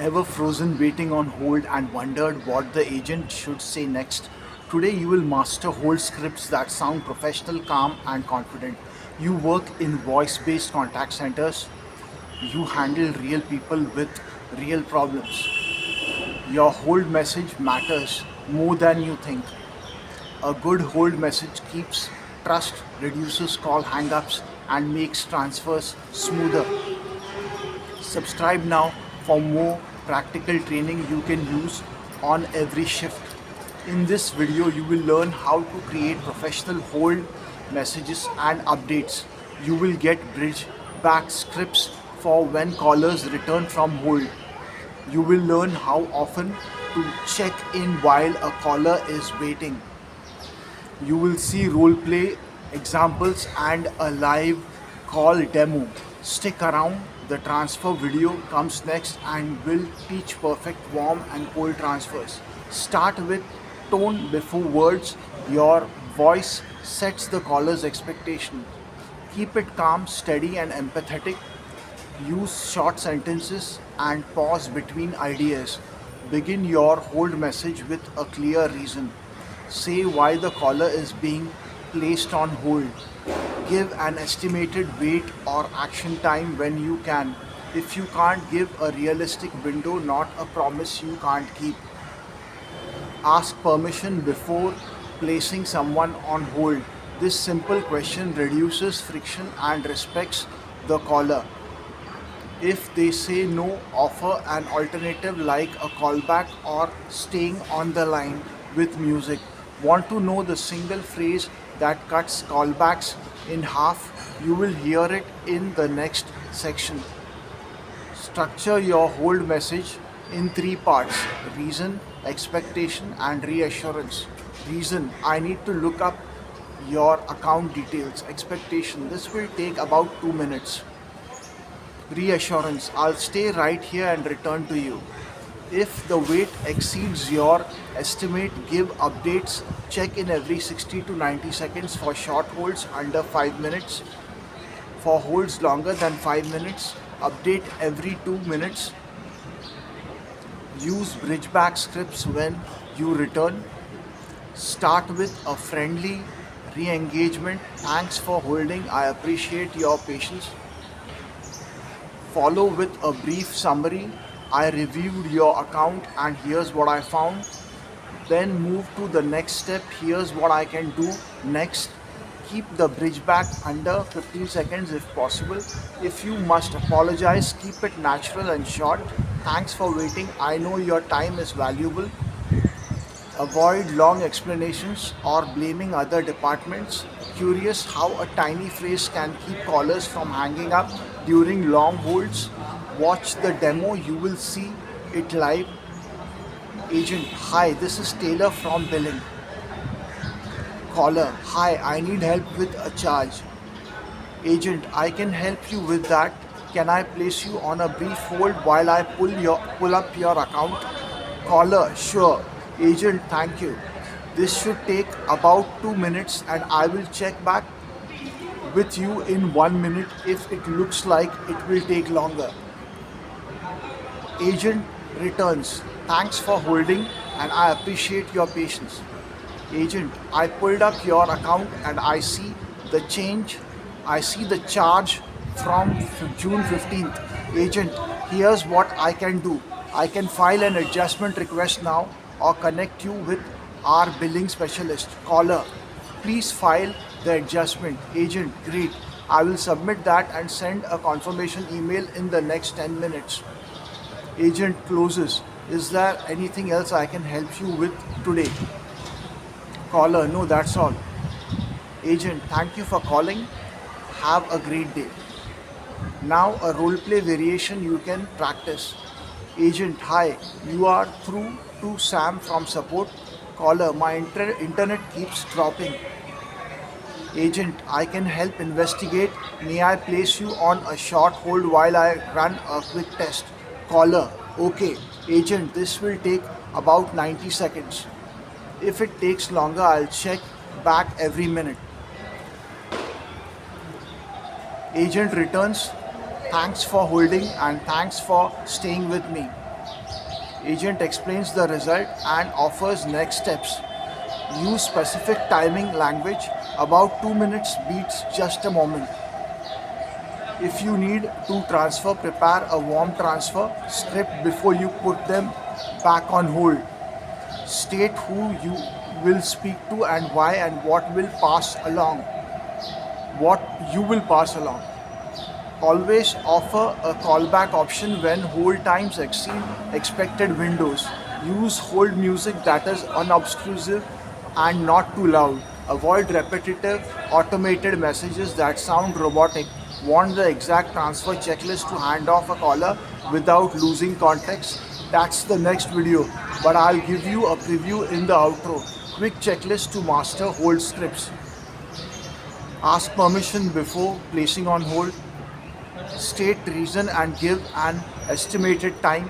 Ever frozen waiting on hold and wondered what the agent should say next? Today you will master hold scripts that sound professional, calm, and confident. You work in voice based contact centers. You handle real people with real problems. Your hold message matters more than you think. A good hold message keeps trust, reduces call hangups, and makes transfers smoother. Subscribe now for more practical training you can use on every shift. In this video, you will learn how to create professional hold messages and updates. You will get bridge back scripts for when callers return from hold. You will learn how often to check in while a caller is waiting. You will see role play examples and a live call demo. Stick around, the transfer video comes next and will teach perfect warm and cold transfers. Start with tone before words. Your voice sets the caller's expectation. Keep it calm, steady, and empathetic. Use short sentences and pause between ideas. Begin your hold message with a clear reason. Say why the caller is being placed on hold. Give an estimated wait or action time when you can. If you can't give a realistic window, not a promise you can't keep. Ask permission before placing someone on hold. This simple question reduces friction and respects the caller. If they say no, offer an alternative like a callback or staying on the line with music. Want to know the single phrase that cuts callbacks in half? You will hear it in the next section. Structure your hold message in three parts: reason, expectation, and reassurance. Reason: I need to look up your account details. Expectation: this will take about 2 minutes. Reassurance: I'll stay right here and return to you. If the wait exceeds your estimate, give updates. Check in every 60 to 90 seconds for short holds under 5 minutes. For holds longer than 5 minutes, update every 2 minutes. Use bridgeback scripts when you return. Start with a friendly re engagement. Thanks for holding. I appreciate your patience. Follow with a brief summary. I reviewed your account and here's what I found. Then move to the next step. Here's what I can do next. Keep the bridge back under 15 seconds if possible. If you must apologize, keep it natural and short. Thanks for waiting. I know your time is valuable. Avoid long explanations or blaming other departments. Curious how a tiny phrase can keep callers from hanging up during long holds? Watch the demo, you will see it live. Agent: Hi, this is Taylor from billing. Caller: Hi, I need help with a charge. Agent: I can help you with that. Can I place you on a brief hold while I pull up your account? Caller: Sure. Agent: Thank you. This should take about 2 minutes and I will check back with you in 1 minute if it looks like it will take longer. Agent returns: Thanks for holding and I appreciate your patience. Agent: I pulled up your account and I see the change. I see the charge from June 15th. Agent: Here's what I can do. I can file an adjustment request now or connect you with our billing specialist. Caller: Please file the adjustment. Agent: Great. I will submit that and send a confirmation email in the next 10 minutes. Agent closes. Is there anything else I can help you with today? Caller: No, that's all. Agent: Thank you for calling. Have a great day. Now a role play variation you can practice. Agent: Hi, you are through to Sam from support. Caller: My internet keeps dropping. Agent: I can help investigate. May I place you on a short hold while I run a quick test? Caller: Okay. Agent: This will take about 90 seconds. If it takes longer, I'll check back every minute. Agent returns: Thanks for holding and thanks for staying with me. Agent explains the result and offers next steps. Use specific timing language. About 2 minutes beats just a moment. If you need to transfer, prepare a warm transfer script before you put them back on hold. State who you will speak to and why and what will pass along. What you will pass along. Always offer a callback option when hold times exceed expected windows. Use hold music that is unobtrusive and not too loud. Avoid repetitive automated messages that sound robotic. Want the exact transfer checklist to hand off a caller without losing context? That's the next video, but I'll give you a preview in the outro. Quick checklist to master hold scripts. Ask permission before placing on hold. State reason and give an estimated time.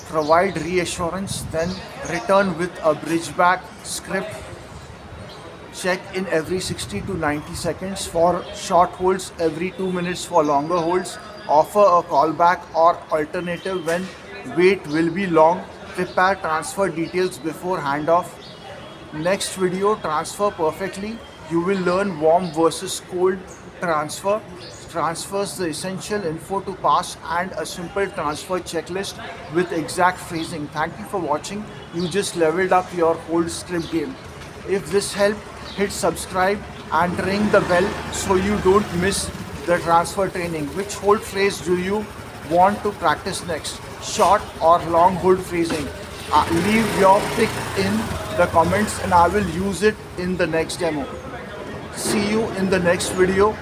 Provide reassurance, then return with a bridgeback script. Check in every 60 to 90 seconds for short holds, every 2 minutes for longer holds. Offer a callback or alternative when wait will be long. Prepare transfer details before handoff. Next video, transfer perfectly. You will learn warm versus cold transfer, transfers the essential info to pass, and a simple transfer checklist with exact phrasing. Thank you for watching. You just leveled up your hold script game. If this helped, hit subscribe and ring the bell so you don't miss the transfer training. Which hold phrase do you want to practice next? Short or long hold phrasing? Leave your pick in the comments and I will use it in the next demo. See you in the next video.